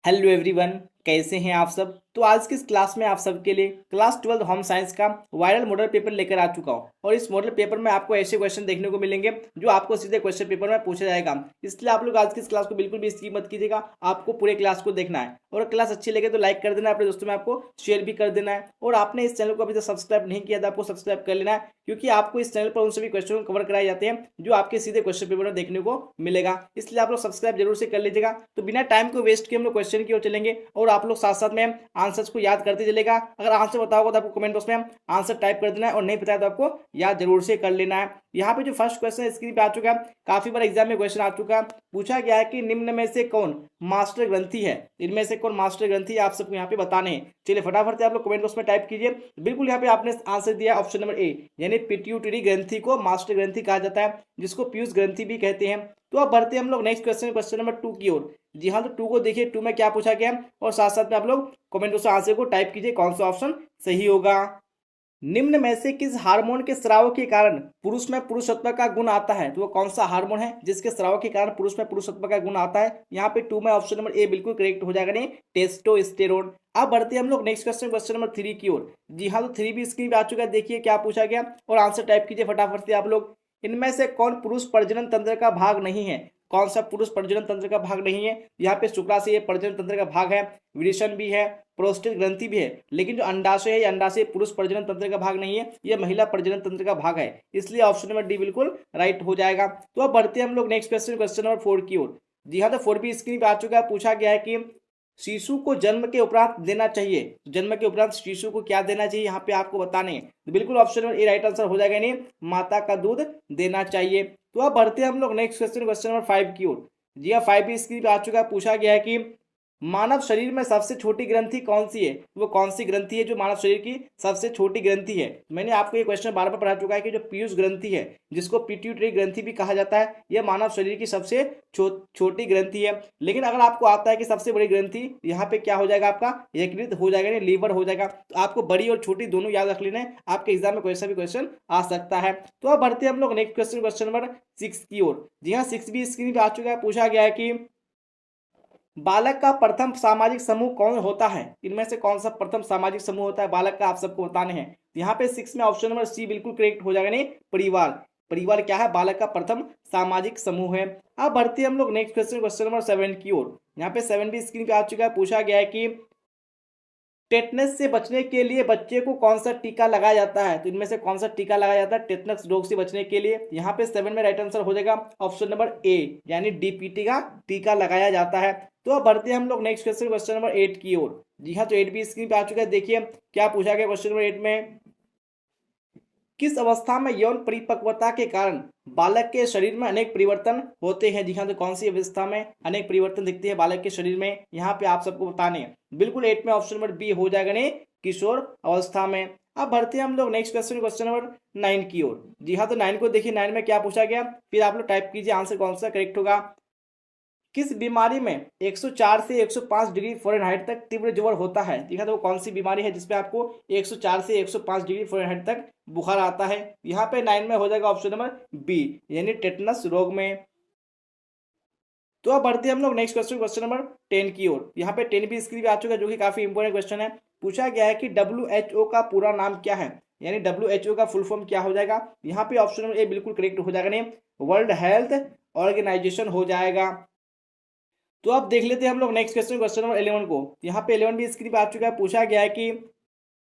Hello everyone, कैसे हैं आप सब। तो आज की इस क्लास में आप सबके लिए क्लास 12 होम साइंस का वायरल मॉडल पेपर लेकर आ चुका हूं। और इस मॉडल पेपर में आपको ऐसे क्वेश्चन देखने को मिलेंगे जो आपको सीधे क्वेश्चन पेपर में पूछा जाएगा। इसलिए आप लोग आज की इस क्लास को बिल्कुल भी स्किप मत कीजिएगा, आपको पूरे क्लास को देखना है। और क्लास अच्छी लगे तो लाइक कर देना, अपने दोस्तों में आपको शेयर भी कर देना है। और आपने इस चैनल को अभी तक सब्सक्राइब नहीं किया तो आपको सब्सक्राइब कर लेना है, क्योंकि आपको इस चैनल पर उन सभी क्वेश्चन को कवर कराए जाते हैं जो आपके सीधे क्वेश्चन पेपर में देखने को मिलेगा। इसलिए आप लोग सब्सक्राइब जरूर से कर लीजिएगा। तो बिना टाइम को वेस्ट किए हम लोग क्वेश्चन की ओर चलेंगे और आप लोग साथ साथ में आंसर्स को याद करते चलेगा। अगर आंसर पता होगा तो आपको कमेंट बॉक्स में आंसर टाइप कर देना है, और नहीं पता है तो आपको याद जरूर से कर लेना है। यहाँ पे जो फर्स्ट क्वेश्चन स्क्रीन पे आ चुका है, काफी बार एग्जाम में क्वेश्चन आ चुका है। पूछा गया है कि निम्न में से कौन मास्टर ग्रंथि है। इनमें से कौन मास्टर ग्रंथि है आप सबको यहाँ पे बताने हैं। चलिए फटाफट से आप लोग कमेंट बॉक्स में टाइप कीजिए। बिल्कुल यहाँ पे आपने आंसर दिया ऑप्शन नंबर ए, यानी पिट्यूटरी ग्रंथि को मास्टर ग्रंथि कहा जाता है, जिसको पीयूष ग्रंथि भी कहते हैं। तो अब बढ़ते हैं हम लोग नेक्स्ट क्वेश्चन, क्वेश्चन नंबर 2 की ओर। जी हाँ, तो 2 को देखिए, 2 में क्या पूछा गया, और साथ साथ में आप लोग कमेंट बॉक्स में आंसर को टाइप कीजिए कौन सा ऑप्शन सही होगा। निम्न में से किस हार्मोन के स्राव के कारण पुरुष में पुरुषत्व का गुण आता है। तो वो कौन सा हार्मोन है जिसके स्राव के कारण पुरुष में पुरुषत्व का गुण आता है। यहाँ पे 2 में ऑप्शन नंबर ए बिल्कुल करेक्ट हो जाएगा, नहीं टेस्टोस्टेरोन। अब बढ़ते हैं हम लोग नेक्स्ट क्वेश्चन, क्वेश्चन नंबर 3 की ओर। जी हाँ, तो 3 भी स्क्रीन पे आ चुका है। देखिए क्या पूछा गया और आंसर टाइप कीजिए फटाफट से आप लोग। इनमें से कौन पुरुष प्रजनन तंत्र का भाग नहीं है। कौन सा पुरुष प्रजनन तंत्र का भाग नहीं है। यहाँ पे शुक्राशय प्रजनन तंत्र का भाग है, विरेचन भी है, प्रोस्टेट ग्रंथि भी है, लेकिन जो अंडाशय है, ये अंडाशय पुरुष प्रजनन तंत्र का भाग नहीं है, ये महिला प्रजनन तंत्र का भाग है। इसलिए ऑप्शन नंबर डी बिल्कुल राइट हो जाएगा। तो अब बढ़ते हैं हम लोग नेक्स्ट क्वेश्चन, क्वेश्चन नंबर 4 की ओर। जी हाँ, तो 4 भी स्क्रीन पे आ चुका है। पूछा गया है कि शिशु को जन्म के उपरांत देना चाहिए। जन्म के उपरांत शिशु को क्या देना चाहिए, यहाँ पे आपको बताने हैं। तो बिल्कुल option number A right answer हो जाएगा, नहीं माता का दूध देना चाहिए। तो अब बढ़ते हैं हम लोग नेक्स्ट क्वेश्चन, क्वेश्चन नंबर 5 की ओर। जी हाँ, 5 भी स्क्रीन पे आ चुका है। पूछा गया है कि मानव शरीर में सबसे छोटी ग्रंथि कौन सी है। वो कौन सी ग्रंथि है जो मानव शरीर की सबसे छोटी ग्रंथि है। मैंने आपको ये क्वेश्चन बार बार पढ़ा चुका है कि जो पीयूष ग्रंथि है, जिसको पिट्यूटरी ग्रंथि भी कहा जाता है, यह मानव शरीर की सबसे छोटी ग्रंथि है। लेकिन अगर आपको आता है कि सबसे बड़ी ग्रंथि, यहाँ पे क्या हो जाएगा, आपका यकृत हो जाएगा, नहीं लीवर हो जाएगा। तो आपको बड़ी और छोटी दोनों याद रख लेना है, आपके एग्जाम में कोई सा भी क्वेश्चन आ सकता है। तो अब बढ़ते हैं हम लोग नेक्स्ट क्वेश्चन, क्वेश्चन नंबर 6 की ओर। जी हाँ, 6 भी स्क्रीन पे आ चुका है। पूछा गया है कि बालक का प्रथम सामाजिक समूह कौन होता है। इनमें से कौन सा प्रथम सामाजिक समूह होता है बालक का, आप सबको बताने हैं। यहाँ पे 6 में ऑप्शन नंबर सी बिल्कुल करेक्ट हो जाएगा, नहीं परिवार। परिवार क्या है, बालक का प्रथम सामाजिक समूह है। अब बढ़ते हैं हम लोग नेक्स्ट क्वेश्चन, क्वेश्चन नंबर 7 की ओर। यहाँ पे 7 भी स्क्रीन पे आ चुका है। पूछा गया है कि टेटनस से बचने के लिए बच्चे को कौन सा टीका लगाया जाता है। तो इनमें से कौन सा टीका लगाया जाता है टेटनस रोग से बचने के लिए। यहाँ पे 7 में राइट आंसर हो जाएगा ऑप्शन नंबर ए, यानी डीपीटी का टीका लगाया जाता है। तो अब बढ़ते हैं हम लोग नेक्स्ट क्वेश्चन, क्वेश्चन नंबर 8 की ओर। जी हाँ, तो 8 भी स्क्रीन पे आ चुका है। देखिए क्या पूछा गया क्वेश्चन नंबर 8 में, किस अवस्था में यौन परिपक्वता के कारण बालक के शरीर में अनेक परिवर्तन होते हैं। जी हाँ, तो कौन सी अवस्था में अनेक परिवर्तन दिखते हैं बालक के शरीर में, यहाँ पे आप सबको बताने हैं। बिल्कुल 8 में ऑप्शन नंबर बी हो जाएगा, नहीं किशोर अवस्था में। अब बढ़ते हैं हम लोग नेक्स्ट क्वेश्चन, क्वेश्चन नंबर 9 की ओर। जी हाँ, तो 9 को देखिए, 9 में क्या पूछा गया, फिर आप लोग टाइप कीजिए आंसर कौन सा करेक्ट होगा। किस बीमारी में 104 से 105 डिग्री फ़ारेनहाइट तक तीव्र ज्वर होता है। देखा तो वो कौन सी बीमारी है जिसपे आपको 104 से 105 डिग्री फ़ारेनहाइट तक बुखार आता है। यहाँ पे 9 में हो जाएगा ऑप्शन नंबर बी, यानी टेटनस रोग में। तो अब बढ़ते हैं हम लोग नेक्स्ट क्वेश्चन, क्वेश्चन नंबर 10 की ओर। यहाँ पे 10 भी स्क्रीन पे आ चुका है, जो कि काफी इंपॉर्टेंट क्वेश्चन है। पूछा गया है कि WHO का पूरा नाम क्या है, यानी WHO का फुल फॉर्म क्या हो जाएगा। यहाँ पे ऑप्शन नंबर ए बिल्कुल करेक्ट हो जाएगा, नहीं वर्ल्ड हेल्थ ऑर्गेनाइजेशन हो जाएगा। तो अब देख लेते हैं हम लोग नेक्स्ट क्वेश्चन, क्वेश्चन नंबर 11 को। यहाँ पे 11 भी स्क्रीन पे आ चुका है। पूछा गया है कि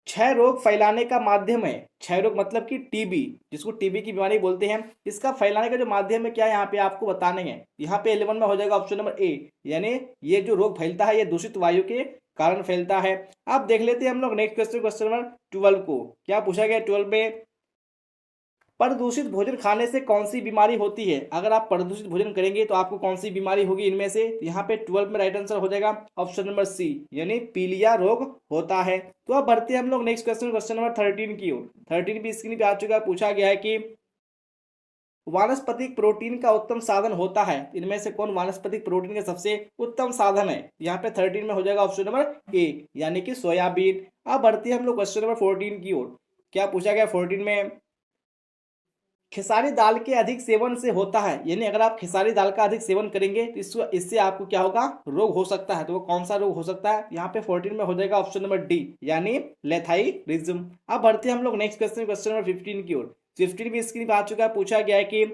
क्षय रोग फैलाने का माध्यम है। क्षय रोग मतलब कि टीबी, जिसको टीबी की बीमारी बोलते हैं, इसका फैलाने का जो माध्यम है क्या, यहाँ पे आपको बताने हैं। यहाँ पे 11 में हो जाएगा ऑप्शन नंबर ए, यानी ये जो रोग फैलता है ये दूषित वायु के कारण फैलता है। अब देख लेते हैं हम लोग नेक्स्ट क्वेश्चन, क्वेश्चन नंबर 12 को। क्या पूछा गया 12 में, प्रदूषित भोजन खाने से कौन सी बीमारी होती है। अगर आप प्रदूषित भोजन करेंगे तो आपको कौन सी बीमारी होगी इनमें से। यहाँ पे 12 में राइट आंसर हो जाएगा ऑप्शन नंबर सी, यानी पीलिया रोग होता है। तो अब बढ़ते हैं हम लोग नेक्स्ट क्वेश्चन, क्वेश्चन नंबर 13 की ओर। 13 भी स्क्रीन पे आ चुका है। पूछा गया है कि वानस्पतिक प्रोटीन का उत्तम साधन होता है। इनमें से कौन वानस्पतिक प्रोटीन का सबसे उत्तम साधन है। यहाँ पे 13 में हो जाएगा ऑप्शन नंबर ए, यानी कि सोयाबीन। अब बढ़ते हैं हम लोग क्वेश्चन नंबर 14 की ओर। क्या पूछा गया 14 में, खेसारी दाल के अधिक सेवन से होता है, यानी अगर आप खेसारी दाल का अधिक सेवन करेंगे तो इससे आपको क्या होगा, रोग हो सकता है। तो वो कौन सा रोग हो सकता है, यहाँ पे 14 में हो जाएगा ऑप्शन नंबर डी, यानी लेथाइरिज्म। अब बढ़ते हैं हम लोग नेक्स्ट क्वेश्चन, क्वेश्चन नंबर 15 की ओर। 15 भी स्क्रीन पर आ चुका है, पूछा गया है कि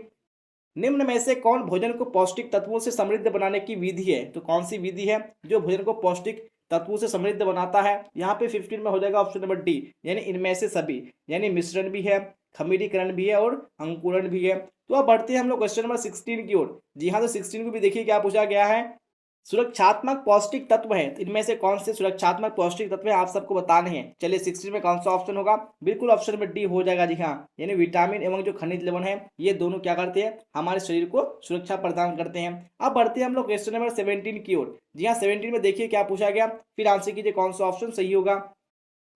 निम्न में से कौन भोजन को पौष्टिक तत्वों से समृद्ध बनाने की विधि है। तो कौन सी विधि है जो भोजन को पौष्टिक तत्वों से समृद्ध बनाता है, यहाँ पे 15 में हो जाएगा ऑप्शन नंबर डी, यानी इनमें से सभी, यानी मिश्रण भी है, खमीरीकरण भी है और अंकुरण भी है। तो अब बढ़ते हैं हम लोग क्वेश्चन नंबर 16 की ओर। जी हाँ, तो 16 को भी देखिए क्या पूछा गया है, सुरक्षात्मक पौष्टिक तत्व है, इनमें से कौन से सुरक्षात्मक पौष्टिक तत्व है आप सबको बताने हैं। चलिए 16 में कौन सा ऑप्शन होगा, बिल्कुल ऑप्शन नंबर डी हो जाएगा। जी हाँ, यानी विटामिन एवं जो खनिज लवण है ये दोनों क्या करते हैं, हमारे शरीर को सुरक्षा प्रदान करते हैं। अब बढ़ते हैं हम लोग क्वेश्चन नंबर 17 की ओर। जी हाँ, 17 में देखिए क्या पूछा गया, फिर आंसर कीजिए कौन सा ऑप्शन सही होगा।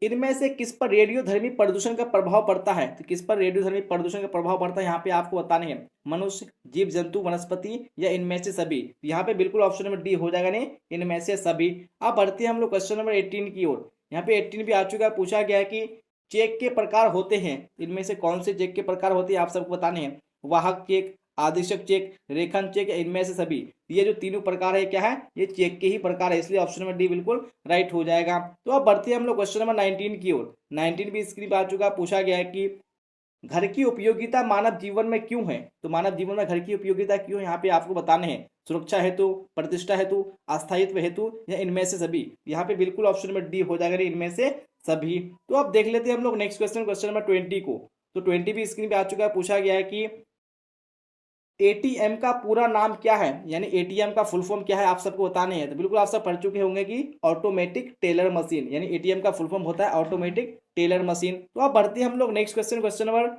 इनमें से किस पर रेडियोधर्मी प्रदूषण का प्रभाव पड़ता है। तो किस पर रेडियोधर्मी प्रदूषण का प्रभाव पड़ता है यहाँ पे आपको बताने हैं, मनुष्य, जीव जंतु, वनस्पति या इनमें से सभी। यहाँ पे बिल्कुल ऑप्शन नंबर डी हो जाएगा, नहीं इनमें से सभी। अब बढ़ते हैं हम लोग क्वेश्चन नंबर 18 की ओर। यहाँ पे 18 भी आ चुका है, पूछा गया है कि चेक के प्रकार होते हैं, इनमें से कौन से चेक के प्रकार होते हैं आप सबको बताने हैं, वाहक चेक, आदेशक चेक, रेखन चेक या इनमें से सभी। ये जो तीनों प्रकार है क्या है, ये चेक के ही प्रकार है, इसलिए ऑप्शन नंबर डी बिल्कुल राइट हो जाएगा। तो अब बढ़ते हैं हम लोग क्वेश्चन नंबर 19 की ओर। 19 भी स्क्रीन पर आ चुका, पूछा गया है कि घर की उपयोगिता मानव जीवन में क्यों है। तो मानव जीवन में घर की उपयोगिता क्यों है, यहाँ पे आपको बताने हैं, सुरक्षा हेतु, प्रतिष्ठा हेतु, अस्थायित्व हेतु या इनमें से सभी। यहाँ पे बिल्कुल ऑप्शन नंबर डी हो जाएगा, इनमें से सभी। तो अब देख लेते हैं हम लोग नेक्स्ट क्वेश्चन, क्वेश्चन नंबर 20 को। तो 20 भी स्क्रीन पे आ चुका है, पूछा गया है कि एटीएम का पूरा नाम क्या है, यानी एटीएम का फुल फॉर्म क्या है आप सबको बताने हैं। तो बिल्कुल आप सब पढ़ चुके होंगे कि ऑटोमेटिक टेलर मशीन, यानी एटीएम का फुल फॉर्म होता है ऑटोमेटिक टेलर मशीन। तो अब बढ़ते हैं हम लोग नेक्स्ट क्वेश्चन, क्वेश्चन नंबर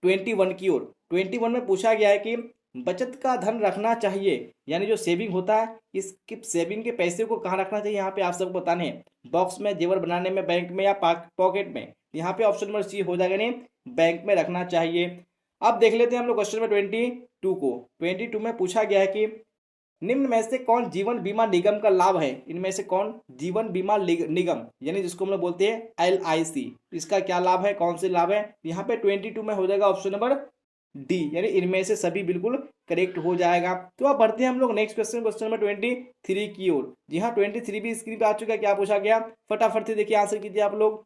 21 की ओर। 21 में पूछा गया है कि बचत का धन रखना चाहिए, यानी जो सेविंग होता है इसकी सेविंग के पैसे को कहाँ रखना चाहिए, यहाँ पे आप सबको बताने हैं, बॉक्स में, जेवर बनाने में, बैंक में या पॉकेट में। यहाँ पे ऑप्शन नंबर सी हो जाएगा, नहीं बैंक में रखना चाहिए। अब देख लेते हैं हम लोग क्वेश्चन नंबर 22 को। 22 में पूछा गया है कि निम्न में से कौन जीवन बीमा निगम का लाभ है, इनमें से कौन जीवन बीमा निगम, यानी जिसको हम लोग बोलते हैं LIC, इसका क्या लाभ है, कौन से लाभ है। यहाँ पे 22 में हो जाएगा ऑप्शन नंबर डी, यानी इनमें से सभी बिल्कुल करेक्ट हो जाएगा। तो अब बढ़ते हैं हम लोग नेक्स्ट क्वेश्चन, क्वेश्चन नंबर 23 की ओर। जी हाँ, 23 भी स्क्रीन पे आ चुका है, क्या पूछा गया फटाफट से देखिए आंसर कीजिए आप लोग।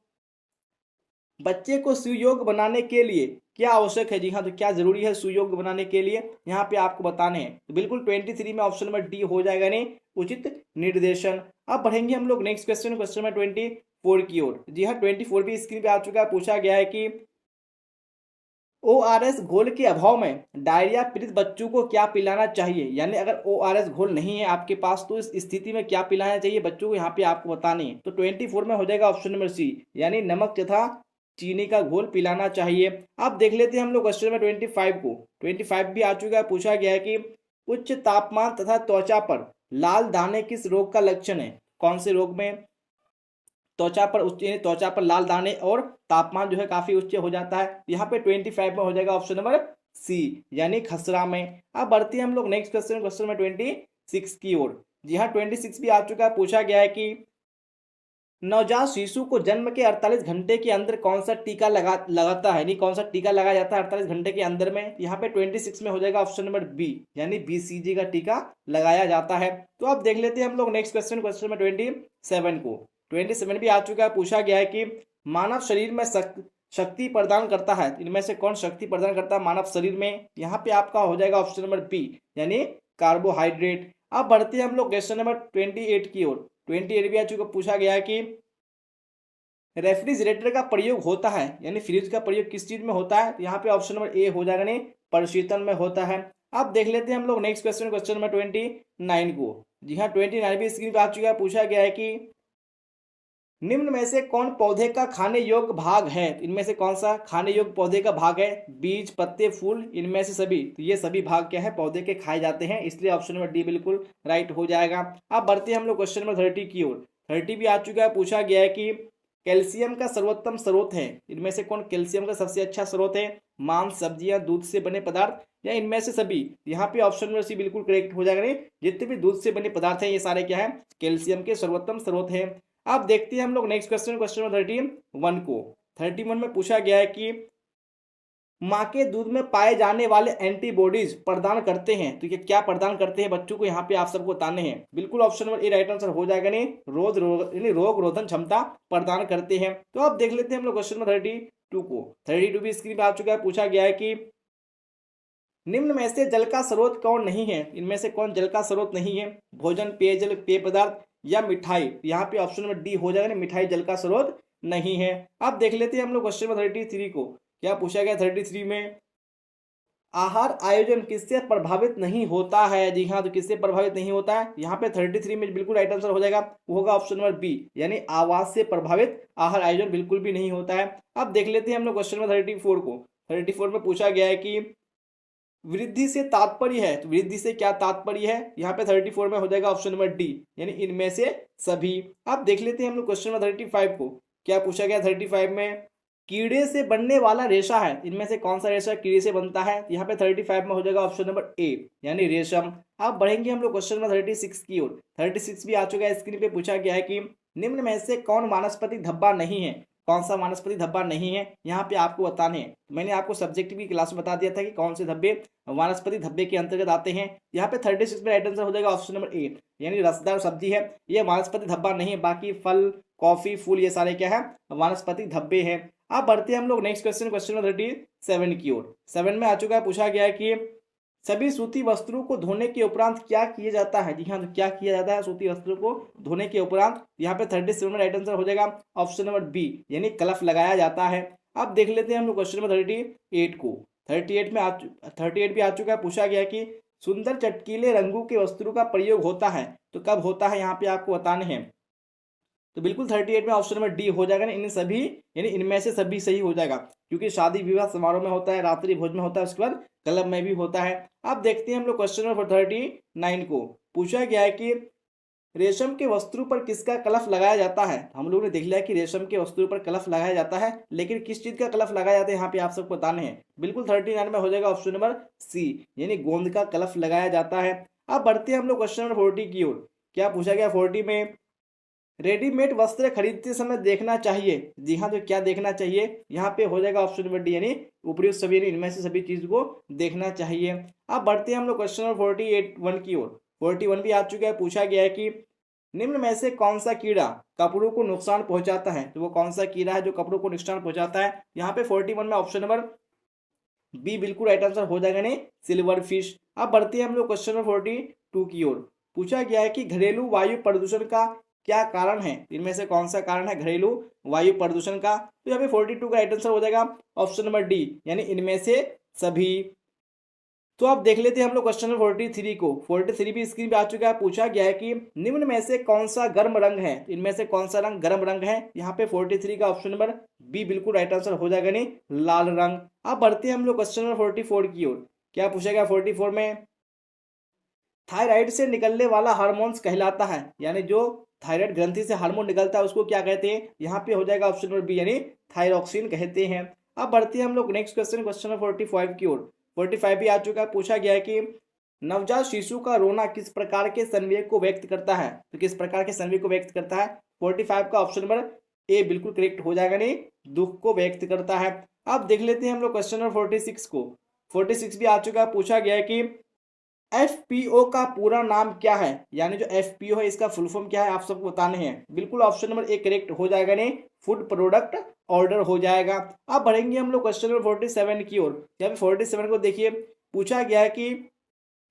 बच्चे को सुयोग बनाने के लिए क्या आवश्यक है। जी हाँ, तो क्या जरूरी है सुयोग बनाने के लिए, यहाँ पे आपको बताने हैं। तो बिल्कुल 23 में ऑप्शन नंबर डी हो जाएगा, नहीं उचित निर्देशन। अब बढ़ेंगे हम लोग नेक्स्ट क्वेश्चन, क्वेश्चन नंबर 24 की ओर। जी हाँ, 24 भी स्क्रीन पे आ चुका है, पूछा गया है कि ORS घोल के अभाव में डायरिया पीड़ित बच्चों को क्या पिलाना चाहिए, यानी अगर ORS घोल नहीं है आपके पास तो इस स्थिति में क्या पिलाना चाहिए बच्चों को, यहाँ पे आपको बताने हैं। तो 24 में हो जाएगा ऑप्शन नंबर सी, यानी नमक तथा चीनी का घोल पिलाना चाहिए। अब देख लेते हैं हम लोग क्वेश्चन नंबर 25 को। 25 भी आ चुका है, पूछा गया है कि उच्च तापमान तथा त्वचा पर लाल दाने किस रोग का लक्षण है, कौन से रोग में त्वचा पर उच्च, त्वचा पर लाल दाने और तापमान जो है काफी उच्च हो जाता है। यहाँ पे 25 में हो जाएगा ऑप्शन नंबर सी, यानी खसरा में। अब बढ़ते हैं हम लोग नेक्स्ट क्वेश्चन, क्वेश्चन नंबर 26 की ओर। जी हाँ, 26 भी आ चुका है, पूछा गया है कि नवजात शिशु को जन्म के 48 घंटे के अंदर कौन सा टीका लगाता है, नहीं कौन सा टीका लगाया जाता है 48 घंटे के अंदर में। यहाँ पे 26 में हो जाएगा ऑप्शन नंबर बी, यानी BCG का टीका लगाया जाता है। तो अब देख लेते हैं हम लोग नेक्स्ट क्वेश्चन, क्वेश्चन नंबर 27 को। 27 भी आ चुका है, पूछा गया है कि मानव शरीर में शक्ति प्रदान करता है, इनमें से कौन शक्ति प्रदान करता है मानव शरीर में। यहाँ पे आपका हो जाएगा ऑप्शन नंबर बी, यानी कार्बोहाइड्रेट। अब बढ़ते हैं हम लोग क्वेश्चन नंबर 28 की ओर। 28 भी आ चुका, पूछा गया है कि रेफ्रिजरेटर का प्रयोग होता है, यानी फ्रिज का प्रयोग किस चीज में होता है। यहाँ पे ऑप्शन नंबर ए हो जाएगा, नहीं प्रशीतन में होता है। अब देख लेते हैं हम लोग नेक्स्ट क्वेश्चन, क्वेश्चन नंबर 29 को। जी हाँ, 29 भी स्क्रीन पे आ चुका है, पूछा गया है कि निम्न में से कौन पौधे का खाने योग्य भाग है, इनमें से कौन सा खाने योग्य पौधे का भाग है, बीज, पत्ते, फूल, इनमें से सभी। तो ये सभी भाग क्या है, पौधे के खाए जाते हैं, इसलिए ऑप्शन नंबर डी बिल्कुल राइट हो जाएगा। अब बढ़ते हैं हम लोग क्वेश्चन नंबर 30 की ओर। 30 भी आ चुका है, पूछा गया है कि कैल्शियम का सर्वोत्तम स्रोत है, इनमें से कौन कैल्शियम का सबसे अच्छा स्रोत है, मांस, सब्जियां, दूध से बने पदार्थ या इनमें से सभी। यहाँ पे ऑप्शन नंबर सी बिल्कुल करेक्ट हो जाएगा, नहीं जितने भी दूध से बने पदार्थ हैं ये सारे क्या है, कैल्शियम के सर्वोत्तम स्रोत हैं। अब देखते हैं हम लोग नेक्स्ट क्वेश्चन, क्वेश्चन नंबर 31 को। 31 में पूछा गया है कि माँ के दूध में पाए जाने वाले एंटीबॉडीज प्रदान करते हैं। तो ये क्या प्रदान करते हैं बच्चों को, यहाँ पे आप सबको बताने हैं। बिल्कुल option number A right answer हो जाएगा। नहीं रोग रोधन क्षमता प्रदान करते हैं। तो अब देख लेते हैं हम लोग क्वेश्चन नंबर 32 को। 32 भी स्क्रीन पे आ चुका है। पूछा गया है कि निम्न में से जल का स्रोत कौन नहीं है। इनमें से कौन जल का स्रोत नहीं है। भोजन, पेयजल, पेय पदार्थ या मिठाई। यहाँ पे ऑप्शन नंबर डी हो जाएगा। मिठाई जल का स्रोत नहीं है। अब देख लेते हैं हम लोग क्वेश्चन नंबर 33 को। क्या पूछा गया 33 में, आहार आयोजन किससे प्रभावित नहीं होता है। जी हाँ, तो किससे प्रभावित नहीं होता है। यहाँ पे 33 में बिल्कुल राइट आंसर हो जाएगा। वो होगा ऑप्शन नंबर बी, यानी आवाज से प्रभावित आहार आयोजन बिल्कुल भी नहीं होता है। अब देख लेते हैं हम लोग क्वेश्चन नंबर 34 को। 34 में पूछा गया है कि वृद्धि से तात्पर्य है। तो वृद्धि से क्या तात्पर्य है। यहाँ पे 34 में हो जाएगा ऑप्शन नंबर डी, यानी इनमें से सभी। अब देख लेते हैं हम लोग क्वेश्चन नंबर 35 को। क्या पूछा गया 35 में, कीड़े से बनने वाला रेशा है। इनमें से कौन सा रेशा कीड़े से बनता है। यहाँ पे 35 में हो जाएगा ऑप्शन नंबर ए, यानी रेशम। अब बढ़ेंगे हम लोग क्वेश्चन नंबर 36 की ओर। 36 भी आ चुका है स्क्रीन पे। पूछा गया है कि निम्न में से कौन वानस्पतिक धब्बा नहीं है। कौन सा वानस्पतिक धब्बा नहीं है, यहाँ पे आपको बताने हैं। मैंने आपको सब्जेक्ट की क्लास में बता दिया था कि कौन से धब्बे वानस्पतिक धब्बे के अंतर्गत आते हैं। यहाँ पे 36 में राइट आंसर हो जाएगा ऑप्शन नंबर ए, यानी रसदार सब्जी है। ये वानस्पतिक धब्बा नहीं है। बाकी फल, कॉफी, फूल, ये सारे क्या है, वानस्पतिक धब्बे हैं। अब बढ़ते हैं हम लोग नेक्स्ट क्वेश्चन, क्वेश्चन नंबर 37 की ओर। 7 में आ चुका है। पूछा गया है कि सभी सूती वस्त्रों को धोने के उपरांत क्या किया जाता है। जी हाँ, तो क्या किया जाता है सूती वस्त्रों को धोने के उपरांत। यहाँ पे 37 में राइट आंसर हो जाएगा ऑप्शन नंबर बी, यानी कलफ लगाया जाता है। अब देख लेते हैं हम लोग क्वेश्चन नंबर 38 को। 38 भी आ चुका है। पूछा गया कि सुंदर चटकीले रंगों के वस्त्रों का प्रयोग होता है, तो कब होता है, यहाँ पे आपको बताने हैं। तो बिल्कुल 38 में ऑप्शन नंबर डी हो जाएगा ना, इन सभी, यानी इनमें से सभी सही हो जाएगा। क्योंकि शादी विवाह समारोह में होता है, रात्रि भोज में होता है, उसके बाद क्लब में भी होता है। अब देखते हैं हम लोग क्वेश्चन नंबर 39 को। पूछा गया है कि रेशम के वस्त्रों पर किसका कलफ लगाया जाता है। हम लोगों ने देख लिया कि रेशम के वस्त्रों पर कलफ लगाया जाता है, लेकिन किस चीज का कलफ लगाया जाता है, यहाँ पे आप सबको बताने हैं। बिल्कुल 39 में हो जाएगा ऑप्शन नंबर सी, यानी गोंद का कलफ लगाया जाता है। अब बढ़ते हैं हम लोग क्वेश्चन नंबर 40 की ओर। क्या पूछा गया 40 में, रेडीमेड वस्त्र खरीदते समय देखना चाहिए। जी हाँ, तो क्या देखना चाहिए, यहाँ पे हो जाएगा ऑप्शन नंबर डी, यानी उपयुक्त सभी, इनमें से सभी चीज को देखना चाहिए। अब बढ़ते हैं हम लोग क्वेश्चन नंबर 41 की ओर। 41 भी आ चुका है। पूछा गया है कि निम्न में से कौन सा कीड़ा कपड़ों को नुकसान पहुंचाता है। तो वो कौन सा कीड़ा है जो कपड़ों को नुकसान पहुंचाता है। यहाँ पे 41 में ऑप्शन नंबर बी बिल्कुल राइट आंसर हो जाएगा, नहीं सिल्वर फिश। अब बढ़ते हैं हम लोग क्वेश्चन नंबर 42 की ओर। पूछा गया है कि घरेलू वायु प्रदूषण का क्या कारण है। इनमें से कौन सा कारण है घरेलू वायु प्रदूषण का। तो यहाँ पे 42 का राइट आंसर हो जाएगा ऑप्शन नंबर डी, यानी इनमें से सभी। तो आप देख लेते हैं हम लोग क्वेश्चन नंबर 43 को। 43 भी स्क्रीन पे आ चुका है। पूछा गया है कि निम्न में से कौन सा गर्म रंग है। इनमें से कौन सा रंग गर्म रंग है। यहाँ पे 43 का ऑप्शन नंबर बी बिल्कुल राइट आंसर हो जाएगा, नहीं लाल रंग। अब बढ़ते हैं हम लोग क्वेश्चन नंबर 44 की ओर। क्या पूछा गया 44 में, थायराइड से निकलने वाला हार्मोन्स कहलाता है, यानी जो थायराइड ग्रंथि से हार्मोन निकलता है उसको क्या कहते हैं। यहाँ पे हो जाएगा ऑप्शन नंबर बी, यानी थायरोक्सिन कहते हैं। अब बढ़ते हैं हम लोग नेक्स्ट क्वेश्चन, क्वेश्चन नंबर 45 की ओर। 45 भी आ चुका है। पूछा गया है कि नवजात शिशु का रोना किस प्रकार के संवेग को व्यक्त करता है। तो किस प्रकार के संवेग को व्यक्त करता है। 45 का ऑप्शन नंबर ए बिल्कुल करेक्ट हो जाएगा, नहीं दुख को व्यक्त करता है। अब देख लेते हैं हम लोग क्वेश्चन नंबर 46 को। 46 भी आ चुका है। पूछा गया है कि एफपीओ का पूरा नाम क्या है, यानी जो एफपीओ है इसका फुल फॉर्म क्या है, आप सबको बताने हैं। बिल्कुल ऑप्शन नंबर ए करेक्ट हो जाएगा, नहीं फूड प्रोडक्ट ऑर्डर हो जाएगा। अब बढ़ेंगे हम लोग क्वेश्चन नंबर 47 की ओर। यहाँ पे 47 को देखिए। पूछा गया है कि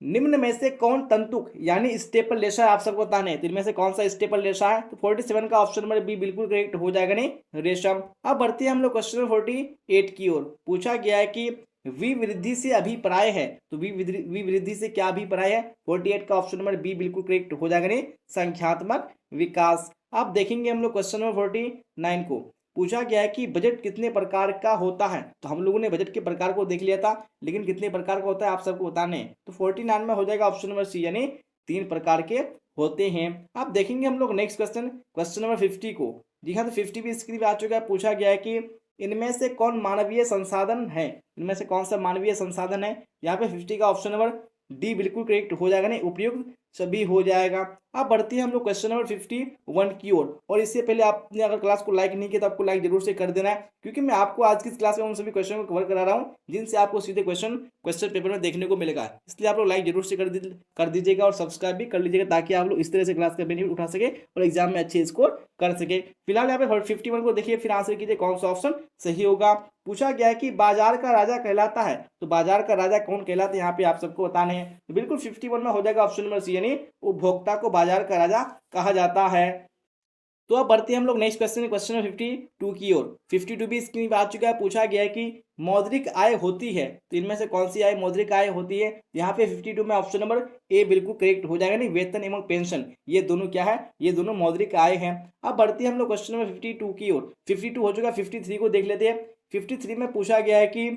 निम्न में से कौन तंतुक यानी स्टेपल रेशा है, आप सबको बताने हैं। तो इनमें से कौन सा स्टेपल रेशा है। तो 47 का ऑप्शन नंबर बी बिल्कुल करेक्ट हो जाएगा, नहीं रेशम। अब बढ़ते हैं हम लोग क्वेश्चन नंबर 48 की ओर। पूछा गया है कि विवृद्धि से अभिप्राय है। तो विवृद्धि से क्या अभिप्राय है। 48 का ऑप्शन नंबर बी बिल्कुल करेक्ट हो जाएगा, नहीं संख्यात्मक विकास। अब देखेंगे हम लोग क्वेश्चन नंबर 49 को। पूछा गया है कि बजट कितने प्रकार का होता है। तो हम लोगों ने बजट के प्रकार को देख लिया था, लेकिन कितने प्रकार का होता है आप सबको बताने हैं। तो 49 में हो जाएगा ऑप्शन नंबर सी, यानी 3 प्रकार के होते हैं। अब देखेंगे हम लोग नेक्स्ट क्वेश्चन, क्वेश्चन नंबर 50 को। जी हाँ, तो 50 भी स्क्रीन पे आ चुका है। पूछा गया है कि इनमें से कौन मानवीय संसाधन है। इनमें से कौन सा मानवीय संसाधन है। यहाँ पे 50 का ऑप्शन नंबर डी बिल्कुल करेक्ट हो जाएगा, नहीं उपयुक्त सभी हो जाएगा। अब बढ़ते हैं हम लोग क्वेश्चन नंबर 51 की ओर। और इससे पहले आपने अगर क्लास को लाइक नहीं किया तो आपको लाइक जरूर से कर देना है, क्योंकि मैं आपको आज की इस क्लास में उन सभी क्वेश्चन को कवर करा रहा हूँ जिनसे आपको सीधे क्वेश्चन पेपर में देखने को मिलेगा। इसलिए आप लोग लाइक जरूर से कर दीजिएगा और सब्सक्राइब भी कर लीजिएगा, ताकि आप लोग इस तरह से क्लास का बेनिफिट उठा सके और एग्जाम में अच्छे स्कोर कर सके। फिलहाल यहाँ पे 51 को देखिए, फिर आंसर कीजिए कौन सा ऑप्शन सही होगा। पूछा गया है कि बाजार का राजा कहलाता है, तो बाजार का राजा कौन कहलाता है यहाँ पे आप सबको बताने हैं। तो बिल्कुल 51 में हो जाएगा ऑप्शन नंबर सी, यानी उपभोक्ता को बाजार का राजा कहा जाता है। तो अब बढ़ते हैं हम लोग नेक्स्ट क्वेश्चन, क्वेश्चन नंबर 52 की ओर। 52 भी स्क्रीन पर आ चुका है। पूछा गया है कि मौद्रिक आय होती है, तो इनमें से कौन सी आय मौद्रिक आय होती है। यहाँ पे 52 में ऑप्शन नंबर ए बिल्कुल करेक्ट हो जाएगा, नहीं वेतन एवं पेंशन, ये दोनों क्या है, ये दोनों मौद्रिक आय हैं। अब बढ़ते हैं हम लोग क्वेश्चन नंबर 52 की ओर। 52 हो चुका, 53 को देख लेते हैं। 53 में पूछा गया है कि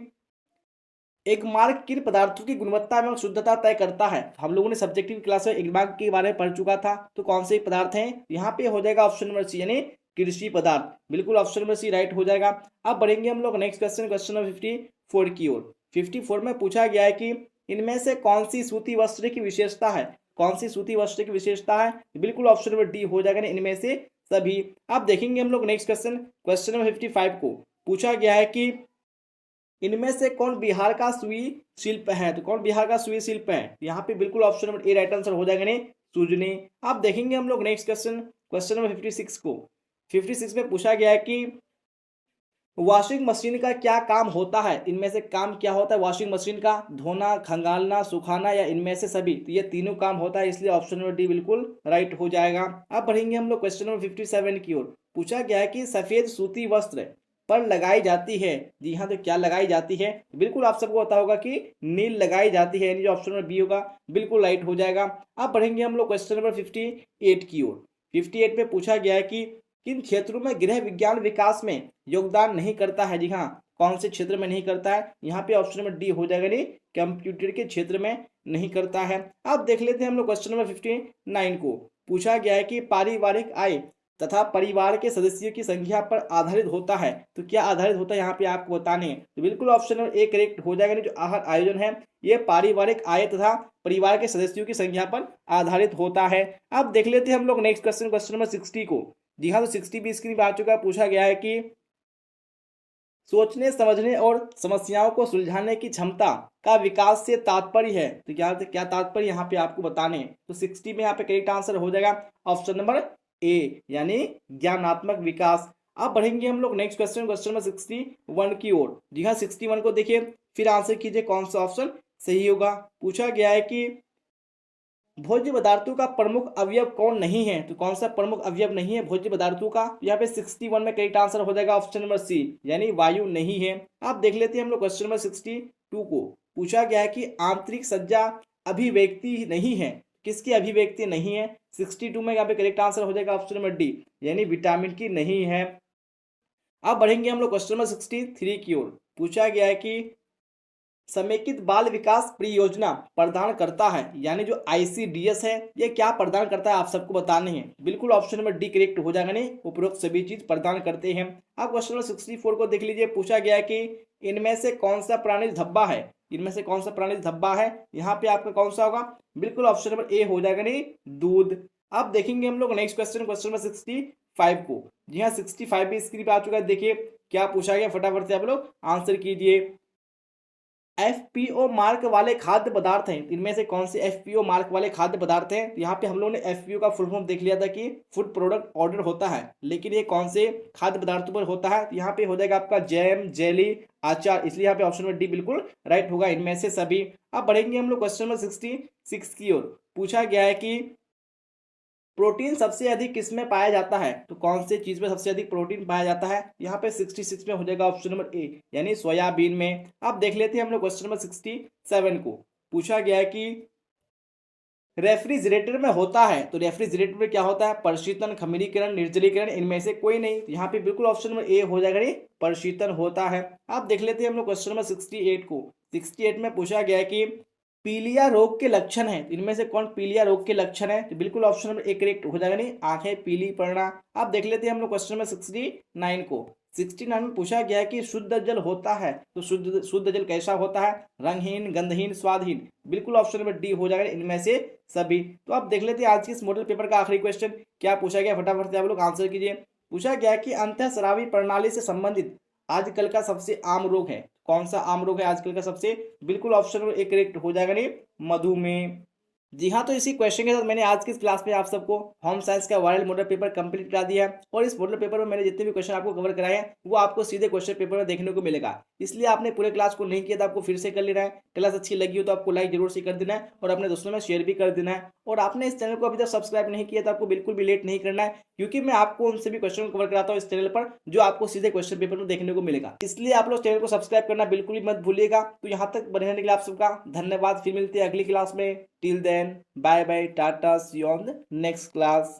एक मार्क किन पदार्थों की गुणवत्ता एवं शुद्धता तय करता है। हम लोगों ने सब्जेक्टिव क्लास में एक मार्क के बारे में पढ़ चुका था, तो कौन से पदार्थ हैं, यहाँ पे हो जाएगा ऑप्शन नंबर सी, यानी कृषि पदार्थ। बिल्कुल ऑप्शन नंबर सी राइट हो जाएगा। अब बढ़ेंगे हम लोग नेक्स्ट क्वेश्चन, क्वेश्चन नंबर 54 की ओर। 54 में पूछा गया है कि इनमें से कौन सी सूती वस्त्र की विशेषता है, कौन सी सूती वस्त्र की विशेषता है। बिल्कुल ऑप्शन नंबर डी हो जाएगा, इनमें से सभी। अब देखेंगे हम लोग नेक्स्ट क्वेश्चन, क्वेश्चन नंबर 55 को। पूछा गया है कि इनमें से कौन बिहार का सुई शिल्प है, तो कौन बिहार का सुई शिल्प है। यहाँ पे बिल्कुल option number A right answer हो जाएगा, नहीं सुजनी। अब देखेंगे हम लोग नेक्स्ट क्वेश्चन, क्वेश्चन नंबर 56 को। 56 में पूछा गया है कि वॉशिंग मशीन का क्या काम होता है। इनमें से काम क्या होता है वॉशिंग मशीन का, धोना, खंगालना, सुखाना, या इनमें से सभी। तो ये तीनों काम होता है, इसलिए ऑप्शन नंबर डी बिल्कुल राइट हो जाएगा। अब बढ़ेंगे हम लोग क्वेश्चन नंबर 57 की ओर। पूछा गया है कि सफेद सूती वस्त्र पर लगाई जाती है। जी हाँ, तो क्या लगाई जाती है। बिल्कुल आप सबको पता होगा कि नील लगाई जाती है, यानी जो ऑप्शन नंबर बी होगा बिल्कुल राइट हो जाएगा। अब बढ़ेंगे हम लोग क्वेश्चन नंबर 58 की ओर। 58 में पूछा गया है कि किन क्षेत्रों में गृह विज्ञान विकास में योगदान नहीं करता है। जी हाँ, कौन से क्षेत्र में नहीं करता है। यहाँ पे ऑप्शन नंबर डी हो जाएगा, नहीं कंप्यूटर के क्षेत्र में नहीं करता है। अब देख लेते हैं हम लोग क्वेश्चन नंबर 59 को। पूछा गया है कि पारिवारिक आय तथा परिवार के सदस्यों की संख्या पर आधारित होता है, तो क्या आधारित होता है यहाँ पे आपको बताने हैं। तो बिल्कुल ऑप्शन नंबर ए करेक्ट हो जाएगा, जो आहार आयोजन है ये पारिवारिक आय तथा परिवार के सदस्यों की संख्या पर आधारित होता है। अब देख लेते हैं हम लोग नेक्स्ट क्वेश्चन, क्वेश्चन नंबर 60 को। जी हाँ, तो 60 भी स्क्रीन पर आ चुका है। पूछा गया है कि सोचने, समझने और समस्याओं को सुलझाने की क्षमता का विकास से तात्पर्य है, तो क्या तात्पर्य यहाँ पे आपको बताने हैं। तो 60 में यहाँ पे करेक्ट आंसर हो जाएगा ऑप्शन नंबर ए, यानी ज्ञानात्मक विकास। अब बढ़ेंगे हम लोग नेक्स्ट क्वेश्चन, क्वेश्चन नंबर 61 की ओर। जी हाँ, 61 को देखिए, फिर आंसर कीजिए कौन सा ऑप्शन सही होगा। पूछा गया है कि भोज्य पदार्थों का प्रमुख अवयव कौन नहीं है, तो कौन सा प्रमुख अवयव नहीं है भोज्य पदार्थों का। यहाँ पे 61 में करेक्ट आंसर हो जाएगा ऑप्शन नंबर सी, यानी वायु नहीं है। अब देख लेते हैं हम लोग क्वेश्चन नंबर 62 को। पूछा गया है कि आंतरिक सज्जा अभिव्यक्ति नहीं है, किसकी अभिव्यक्ति नहीं है। 62 में यहाँ पे करेक्ट आंसर हो जाएगा ऑप्शन नंबर डी, यानी विटामिन की नहीं है। अब बढ़ेंगे हम लोग क्वेश्चन नंबर 63 की ओर। पूछा गया है कि समेकित बाल विकास परियोजना प्रदान करता है, यानी जो ICDS है ये क्या प्रदान करता है आप सबको बताने हैं। बिल्कुल ऑप्शन नंबर डी करेक्ट हो जाएगा, नहीं उपरोक्त सभी चीज प्रदान करते हैं। अब क्वेश्चन नंबर 64 को देख लीजिए। पूछा गया है कि इनमें से कौन सा प्राणिज धब्बा है, इनमें से कौन सा प्राणिज धब्बा है। यहाँ पे आपका कौन सा होगा, बिल्कुल ऑप्शन नंबर ए हो जाएगा, नहीं दूध। अब देखेंगे हम लोग नेक्स्ट क्वेश्चन, क्वेश्चन नंबर 65 को। जी हाँ, 65 भी स्क्रीन पे आ चुका है। देखिए क्या पूछा गया, फटाफट से आप लोग आंसर कीजिए। FPO मार्क वाले खाद्य पदार्थ हैं, इनमें से कौन से FPO मार्क वाले खाद्य पदार्थ हैं। यहाँ पे हम लोगों ने FPO का फुल फॉर्म देख लिया था कि फूड प्रोडक्ट ऑर्डर होता है, लेकिन ये कौन से खाद्य पदार्थों पर होता है। यहाँ पे हो जाएगा आपका जैम, जेली, अचार, इसलिए यहाँ पे ऑप्शन नंबर डी बिल्कुल राइट होगा, इनमें से सभी। अब बढ़ेंगे हम लोग क्वेश्चन नंबर 66 की ओर। पूछा गया है कि प्रोटीन सबसे अधिक किस में पाया जाता है, तो कौन से चीज में सबसे अधिक प्रोटीन पाया जाता है। यहाँ पे 66 में हो जाएगा ऑप्शन नंबर ए, यानी सोयाबीन में। अब देख लेते हैं हम लोग क्वेश्चन नंबर 67 को। पूछा गया है कि रेफ्रिजरेटर में होता है, तो रेफ्रिजरेटर में क्या होता है, प्रशीतन, खमीरीकरण, निर्जलीकरण, इनमें से कोई नहीं। तो यहाँ पे बिल्कुल ऑप्शन नंबर ए हो जाएगा, नहीं प्रशीतन होता है। अब देख लेते हैं हम लोग क्वेश्चन नंबर 68 को। 68 में पूछा गया है कि पीलिया रोग के लक्षण है, इनमें से कौन पीलिया रोग के लक्षण है। तो बिल्कुल ऑप्शन नंबर ए करेक्ट हो जाएगा, नहीं आंखें पीली पड़ना। अब देख लेते हैं हम लोग क्वेश्चन नंबर 69 को। 69 में पूछा गया है कि शुद्ध जल होता है तो शुद्ध शुद्ध जल कैसा होता है? रंगहीन, गंधहीन, स्वादहीन। बिल्कुल ऑप्शन नंबर डी हो जाएगा इनमें से सभी। तो आप देख लेते हैं आज की इस मॉडल पेपर का आखिरी क्वेश्चन क्या पूछा गया, फटाफट से आप लोग आंसर कीजिए। पूछा गया कि अंतःस्रावी प्रणाली से संबंधित आजकल का सबसे आम रोग है। कौन सा आम रोग है आजकल का सबसे? बिल्कुल ऑप्शन नंबर एक करेक्ट हो जाएगा नहीं, मधुमेह। जी हाँ, तो इसी क्वेश्चन के साथ मैंने आज की इस क्लास में आप सबको होम साइंस का वायरल मॉडल पेपर कंप्लीट करा दिया है। और इस मॉडल पेपर में मैंने जितने भी क्वेश्चन आपको कवर कराए हैं वो आपको सीधे क्वेश्चन पेपर में देखने को मिलेगा। इसलिए आपने पूरे क्लास को नहीं किया तो आपको फिर से कर लेना है। क्लास अच्छी लगी हो तो आपको लाइक जरूर से कर देना है और अपने दोस्तों में शेयर भी कर देना है। और आपने इस चैनल को अभी तक सब्सक्राइब नहीं किया तो आपको बिल्कुल भी लेट नहीं करना है, क्योंकि मैं आपको उन सभी क्वेश्चन को कवर कराता हूँ इस चैनल पर जो आपको सीधे क्वेश्चन पेपर में देखने को मिलेगा। इसलिए आप लोग चैनल को सब्सक्राइब करना बिल्कुल भी मत भूलिएगा। तो यहाँ तक बने रहने के लिए आप सबका धन्यवाद। फिर मिलते हैं अगली क्लास में। Till then, bye bye, tata, see you on the next class.